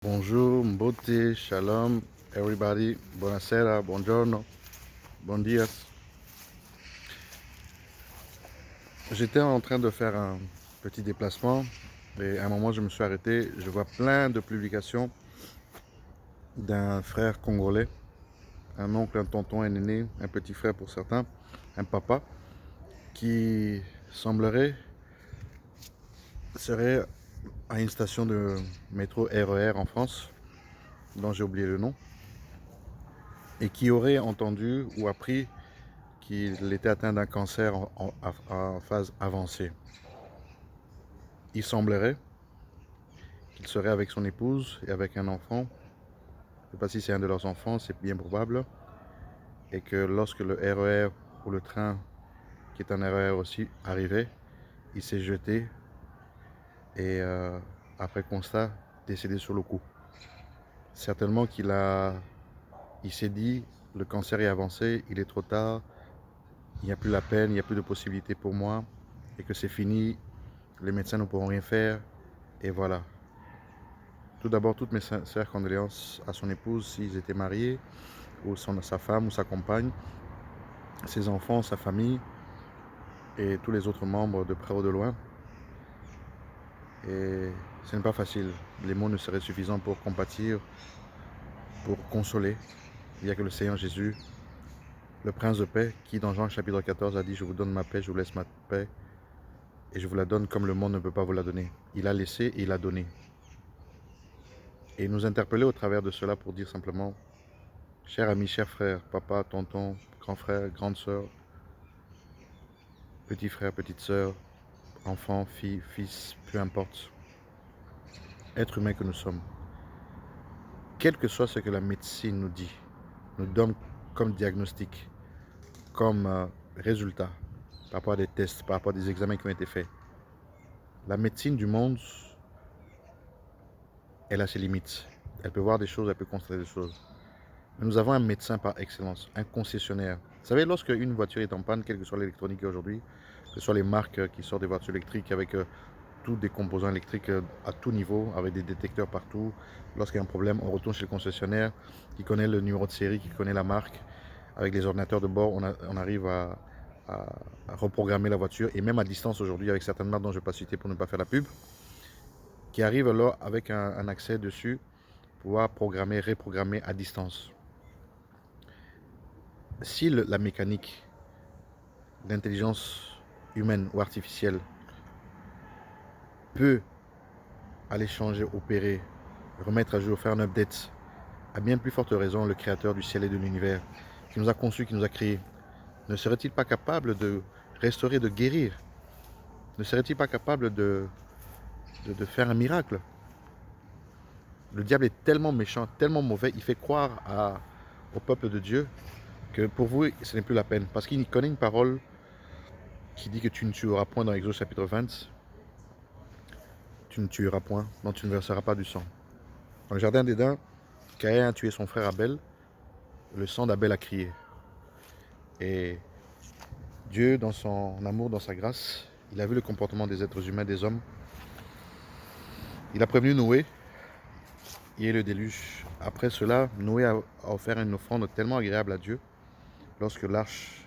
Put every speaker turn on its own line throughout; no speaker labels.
Bonjour, mbote, shalom, everybody, buonasera, buongiorno, bon dias. J'étais en train de faire un petit déplacement et à un moment je me suis arrêté. Je vois plein de publications d'un frère congolais, un oncle, un tonton, un aîné, un petit frère pour certains, un papa, qui semblerait serait à une station de métro RER en France, dont j'ai oublié le nom, et qui aurait entendu ou appris qu'il était atteint d'un cancer en phase avancée. Il semblerait qu'il serait avec son épouse et avec un enfant. Je ne sais pas si c'est un de leurs enfants, c'est bien probable. Et que lorsque le RER ou le train, qui est un RER aussi, arrivait, il s'est jeté et après constat, décédé sur le coup. Certainement il s'est dit, le cancer est avancé, il est trop tard, il n'y a plus la peine, il n'y a plus de possibilité pour moi et que c'est fini, les médecins ne pourront rien faire et voilà. Tout d'abord, toutes mes sincères condoléances à son épouse s'ils étaient mariés, ou sa femme ou sa compagne, ses enfants, sa famille et tous les autres membres de près ou de loin. Et ce n'est pas facile. Les mots ne seraient suffisants pour compatir, pour consoler. Il n'y a que le Seigneur Jésus, le Prince de paix, qui dans Jean chapitre 14 a dit « Je vous donne ma paix, je vous laisse ma paix, et je vous la donne comme le monde ne peut pas vous la donner. » Il a laissé et il a donné. Et nous interpeller au travers de cela pour dire simplement « Cher ami, cher frère, papa, tonton, grand frère, grande sœur, petit frère, petite sœur, enfant, fille, fils, peu importe, être humain que nous sommes, quel que soit ce que la médecine nous dit, nous donne comme diagnostic, comme résultat, par rapport à des tests, par rapport à des examens qui ont été faits, la médecine du monde, elle a ses limites. Elle peut voir des choses, elle peut constater des choses. Mais nous avons un médecin par excellence, un concessionnaire. Vous savez, lorsque une voiture est en panne, quelle que soit l'électronique aujourd'hui, que ce soit les marques qui sortent des voitures électriques avec tous des composants électriques à tout niveau, avec des détecteurs partout. Lorsqu'il y a un problème, on retourne chez le concessionnaire qui connaît le numéro de série, qui connaît la marque. Avec les ordinateurs de bord, on arrive à reprogrammer la voiture. Et même à distance aujourd'hui, avec certaines marques dont je ne vais pas citer pour ne pas faire la pub, qui arrivent alors avec un accès dessus, pouvoir programmer, reprogrammer à distance. Si la mécanique, l'intelligence humaine ou artificielle peut aller changer, opérer, remettre à jour, faire un update, à bien plus forte raison, le créateur du ciel et de l'univers, qui nous a conçus, qui nous a créés, ne serait-il pas capable de restaurer, de guérir? Ne serait-il pas capable de faire un miracle? Le diable est tellement méchant, tellement mauvais, il fait croire au peuple de Dieu que pour vous, ce n'est plus la peine. Parce qu'il connaît une parole qui dit que tu ne tueras point dans Exode chapitre 20. Tu ne tueras point, non tu ne verseras pas du sang. Dans le jardin d'Éden, Caïn a tué son frère Abel, le sang d'Abel a crié. Et Dieu, dans son amour, dans sa grâce, il a vu le comportement des êtres humains, des hommes. Il a prévenu Noé et le déluge. Après cela, Noé a offert une offrande tellement agréable à Dieu lorsque l'arche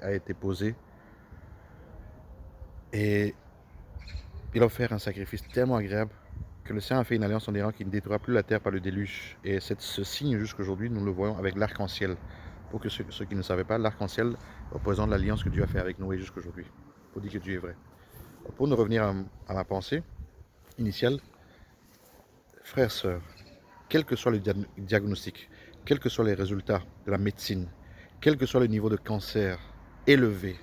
a été posée. Et il a offert un sacrifice tellement agréable que le Seigneur a fait une alliance en disant qu'il ne détruira plus la terre par le déluge. Et ce signe, jusqu'aujourd'hui, nous le voyons avec l'arc-en-ciel. Pour que ceux qui ne savaient pas, l'arc-en-ciel représente l'alliance que Dieu a fait avec Noé jusqu'aujourd'hui. Pour dire que Dieu est vrai. Pour nous revenir à ma pensée initiale, frères, sœurs, quel que soit le diagnostic, quels que soient les résultats de la médecine, quel que soit le niveau de cancer élevé,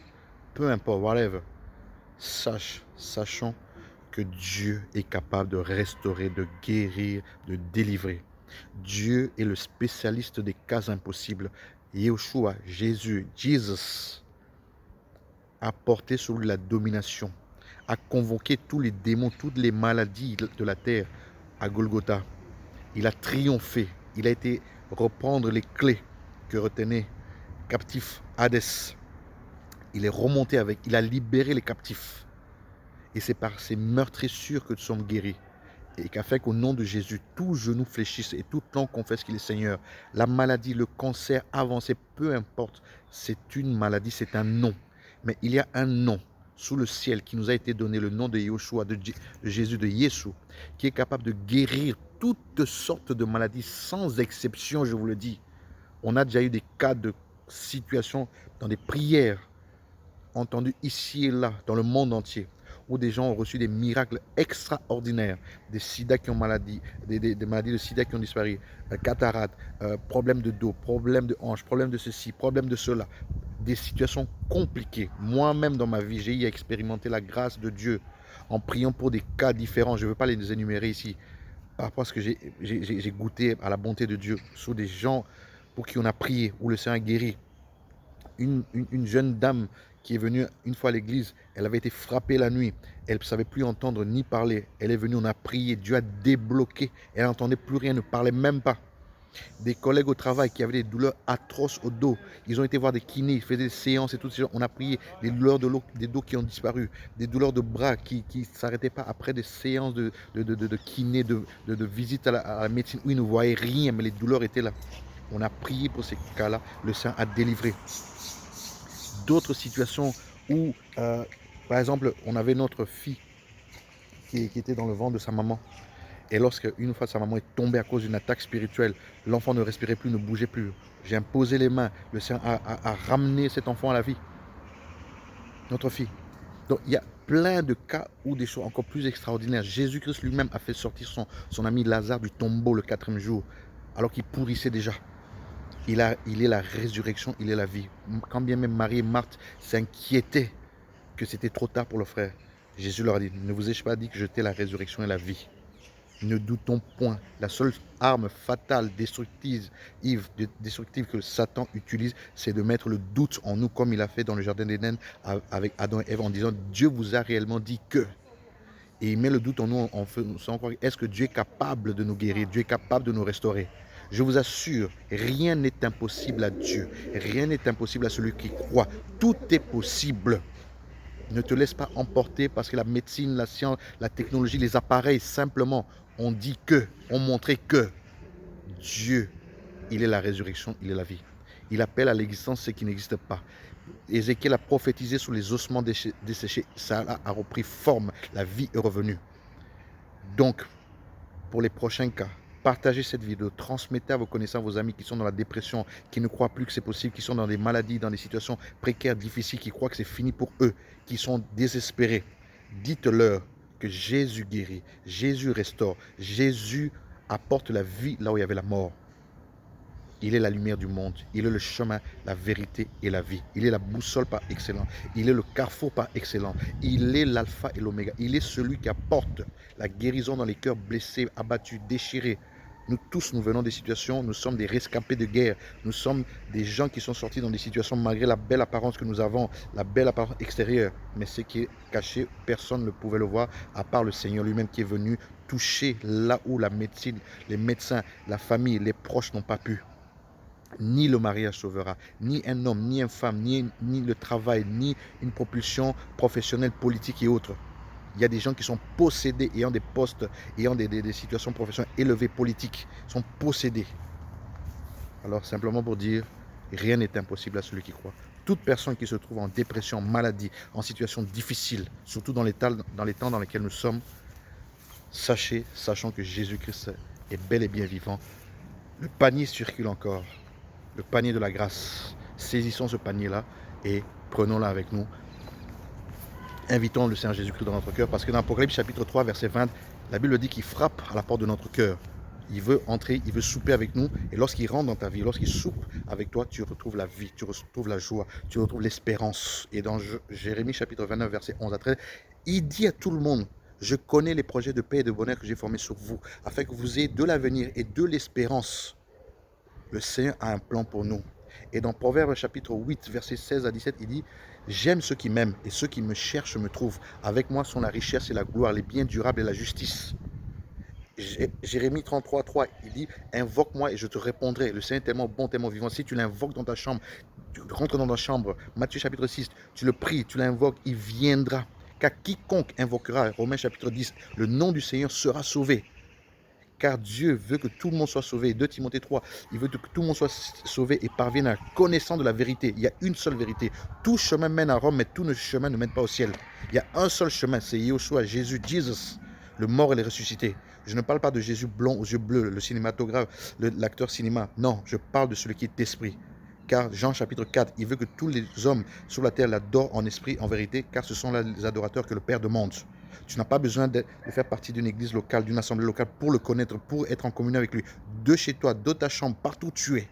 peu importe, whatever, sachons que Dieu est capable de restaurer, de guérir, de délivrer. Dieu est le spécialiste des cas impossibles. Yeshua, Jésus, Jesus, a porté sur lui la domination, a convoqué tous les démons, toutes les maladies de la terre à Golgotha. Il a triomphé. Il a été reprendre les clés que retenait captif Hadès. Il est remonté il a libéré les captifs. Et c'est par ces meurtrissures que nous sommes guéris. et qu'a fait qu'au nom de Jésus, tout genou fléchisse et toute langue confesse qu'il est Seigneur. La maladie, le cancer avancé, peu importe, c'est une maladie, c'est un nom. Mais il y a un nom sous le ciel qui nous a été donné, le nom de Yoshua, de Jésus, de Yeshua, qui est capable de guérir toutes sortes de maladies, sans exception, je vous le dis. On a déjà eu des cas de situations dans des prières entendues ici et là, dans le monde entier, où des gens ont reçu des miracles extraordinaires, des sida qui ont maladie, des maladies de sida qui ont disparu, cataracte, problème de dos, problème de hanche, problème de ceci, problème de cela, des situations compliquées. Moi-même dans ma vie, j'ai eu à expérimenter la grâce de Dieu en priant pour des cas différents. Je ne veux pas les énumérer ici, par rapport à ce que j'ai goûté à la bonté de Dieu sur des gens pour qui on a prié, où le Seigneur a guéri. Une jeune dame qui est venue une fois à l'église, elle avait été frappée la nuit, elle ne savait plus entendre ni parler, elle est venue, on a prié, Dieu a débloqué, elle n'entendait plus rien, ne parlait même pas. Des collègues au travail qui avaient des douleurs atroces au dos, ils ont été voir des kinés, ils faisaient des séances et tout ça, on a prié, des douleurs des dos qui ont disparu, des douleurs de bras qui ne s'arrêtaient pas après des séances de kiné, de visite à la médecine où ils ne voyaient rien, mais les douleurs étaient là. On a prié pour ces cas-là, le Seigneur a délivré. D'autres situations où, par exemple, on avait notre fille qui était dans le ventre de sa maman. Et lorsque, une fois, sa maman est tombée à cause d'une attaque spirituelle, l'enfant ne respirait plus, ne bougeait plus. J'ai imposé les mains. Le Seigneur a ramené cet enfant à la vie. Notre fille. Donc, il y a plein de cas où des choses encore plus extraordinaires. Jésus-Christ lui-même a fait sortir son ami Lazare du tombeau le 4e jour, alors qu'il pourrissait déjà. Il est la résurrection, il est la vie. Quand bien même Marie et Marthe s'inquiétaient que c'était trop tard pour le frère, Jésus leur a dit, ne vous ai-je pas dit que j'étais la résurrection et la vie? Ne doutons point. La seule arme fatale, destructive que Satan utilise, c'est de mettre le doute en nous, comme il a fait dans le jardin d'Éden avec Adam et Ève, en disant, Dieu vous a réellement dit que. Et il met le doute en nous en faisant croire, est-ce que Dieu est capable de nous guérir? Dieu est capable de nous restaurer? Je vous assure, rien n'est impossible à Dieu. Rien n'est impossible à celui qui croit. Tout est possible. Ne te laisse pas emporter parce que la médecine, la science, la technologie, les appareils, simplement, ont dit que, ont montré que Dieu, il est la résurrection, il est la vie. Il appelle à l'existence ce qui n'existe pas. Ézéchiel a prophétisé sur les ossements desséchés. Ça a repris forme. La vie est revenue. Donc, pour les prochains cas, partagez cette vidéo, transmettez à vos connaissances, vos amis qui sont dans la dépression, qui ne croient plus que c'est possible, qui sont dans des maladies, dans des situations précaires, difficiles, qui croient que c'est fini pour eux, qui sont désespérés. Dites-leur que Jésus guérit, Jésus restaure, Jésus apporte la vie là où il y avait la mort. Il est la lumière du monde, il est le chemin, la vérité et la vie. Il est la boussole par excellence, il est le carrefour par excellence, il est l'alpha et l'oméga. Il est celui qui apporte la guérison dans les cœurs blessés, abattus, déchirés. Nous tous, nous venons des situations, nous sommes des rescapés de guerre, nous sommes des gens qui sont sortis dans des situations malgré la belle apparence que nous avons, la belle apparence extérieure. Mais ce qui est caché, personne ne pouvait le voir, à part le Seigneur lui-même qui est venu toucher là où la médecine, les médecins, la famille, les proches n'ont pas pu. Ni le mariage sauvera, ni un homme, ni une femme, ni le travail, ni une propulsion professionnelle, politique et autres. Il y a des gens qui sont possédés, ayant des postes, ayant des situations professionnelles élevées, politiques, sont possédés. Alors simplement pour dire, rien n'est impossible à celui qui croit. Toute personne qui se trouve en dépression, maladie, en situation difficile, surtout dans les temps dans lesquels nous sommes, sachant que Jésus-Christ est bel et bien vivant. Le panier circule encore. Le panier de la grâce. Saisissons ce panier-là et prenons-le avec nous. Invitons le Seigneur Jésus-Christ dans notre cœur parce que dans Apocalypse chapitre 3, verset 20, la Bible dit qu'il frappe à la porte de notre cœur. Il veut entrer, il veut souper avec nous et lorsqu'il rentre dans ta vie, lorsqu'il soupe avec toi, tu retrouves la vie, tu retrouves la joie, tu retrouves l'espérance. Et dans Jérémie chapitre 29, verset 11 à 13, il dit à tout le monde, je connais les projets de paix et de bonheur que j'ai formés sur vous afin que vous ayez de l'avenir et de l'espérance. Le Seigneur a un plan pour nous. Et dans Proverbes chapitre 8, versets 16 à 17, il dit « J'aime ceux qui m'aiment et ceux qui me cherchent me trouvent. Avec moi sont la richesse et la gloire, les biens durables et la justice. » Jérémie 33, 3, il dit « Invoque-moi et je te répondrai. » Le Seigneur est tellement bon, tellement vivant. Si tu l'invoques dans ta chambre, tu rentres dans ta chambre. Matthieu chapitre 6, tu le pries, tu l'invoques, il viendra. Car quiconque invoquera, Romains chapitre 10, le nom du Seigneur sera sauvé. Car Dieu veut que tout le monde soit sauvé. 2 Timothée 3, il veut que tout le monde soit sauvé et parvienne à la connaissance de la vérité. Il y a une seule vérité. Tout chemin mène à Rome, mais tout chemin ne mène pas au ciel. Il y a un seul chemin, c'est Yeshua, Jésus, Jesus, le mort et le ressuscité. Je ne parle pas de Jésus blond aux yeux bleus, le cinématographe, l'acteur cinéma. Non, je parle de celui qui est esprit. Car Jean chapitre 4, il veut que tous les hommes sur la terre l'adorent en esprit, en vérité, car ce sont là les adorateurs que le Père demande. Tu n'as pas besoin de faire partie d'une église locale, d'une assemblée locale pour le connaître, pour être en communion avec lui. De chez toi, de ta chambre, partout où tu es.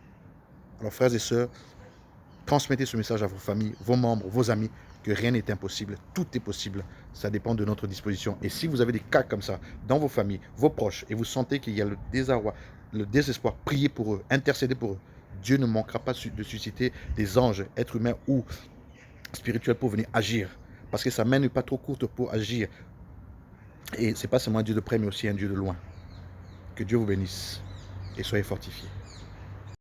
Alors frères et sœurs, transmettez ce message à vos familles, vos membres, vos amis, que rien n'est impossible, tout est possible. Ça dépend de notre disposition. Et si vous avez des cas comme ça dans vos familles, vos proches, et vous sentez qu'il y a le désarroi, le désespoir, priez pour eux, intercédez pour eux. Dieu ne manquera pas de susciter des anges, êtres humains ou spirituels pour venir agir. Parce que sa main n'est pas trop courte pour agir. Et ce n'est pas seulement un Dieu de près, mais aussi un Dieu de loin. Que Dieu vous bénisse et soyez fortifiés.